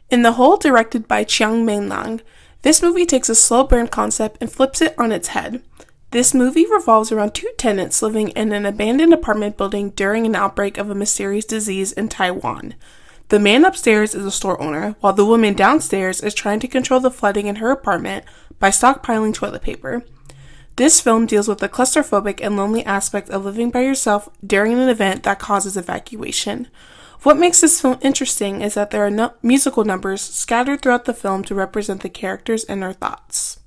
In The Hole, directed by ming-liang, this movie takes a slow burn concept and flips it on its head. This movie revolves around two tenants living in an abandoned apartment building during an outbreak of a mysterious disease in Taiwan. The man upstairs is a store owner, while the woman downstairs is trying to control the flooding in her apartment by stockpiling toilet paper. This film deals with the claustrophobic and lonely aspect of living by yourself during an event that causes evacuation. What makes this film interesting is that there are musical numbers scattered throughout the film to represent the characters and their thoughts.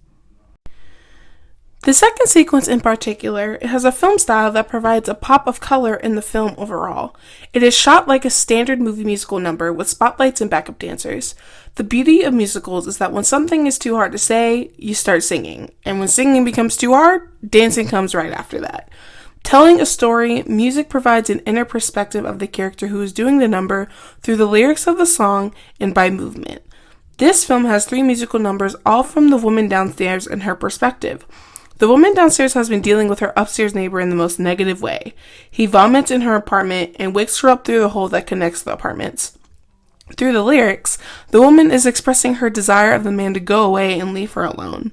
The second sequence in particular, it has a film style that provides a pop of color in the film overall. It is shot like a standard movie musical number with spotlights and backup dancers. The beauty of musicals is that when something is too hard to say, you start singing. And when singing becomes too hard, dancing comes right after that. Telling a story, music provides an inner perspective of the character who is doing the number through the lyrics of the song and by movement. This film has 3 musical numbers, all from the woman downstairs and her perspective. The woman downstairs has been dealing with her upstairs neighbor in the most negative way. He vomits in her apartment and wakes her up through the hole that connects the apartments. Through the lyrics, the woman is expressing her desire of the man to go away and leave her alone.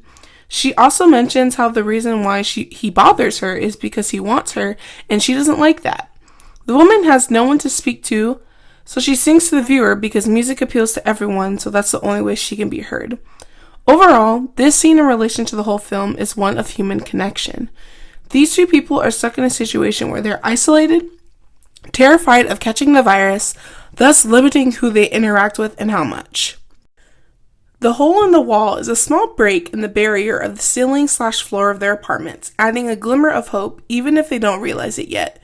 She also mentions how the reason why he bothers her is because he wants her, and she doesn't like that. The woman has no one to speak to, so she sings to the viewer because music appeals to everyone, so that's the only way she can be heard. Overall, this scene in relation to the whole film is one of human connection. These two people are stuck in a situation where they're isolated, terrified of catching the virus, thus limiting who they interact with and how much. The hole in the wall is a small break in the barrier of the ceiling/floor of their apartments, adding a glimmer of hope even if they don't realize it yet.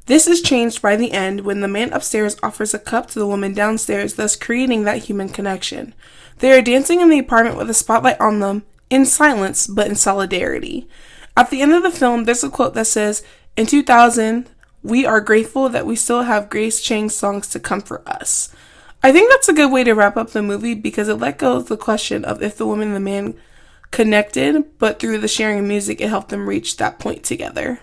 This is changed by the end when the man upstairs offers a cup to the woman downstairs, thus creating that human connection. They are dancing in the apartment with a spotlight on them, in silence but in solidarity. At the end of the film, there's a quote that says, "In 2000, we are grateful that we still have Grace Chang's songs to comfort us." I think that's a good way to wrap up the movie because it let go of the question of if the woman and the man connected, but through the sharing of music, it helped them reach that point together.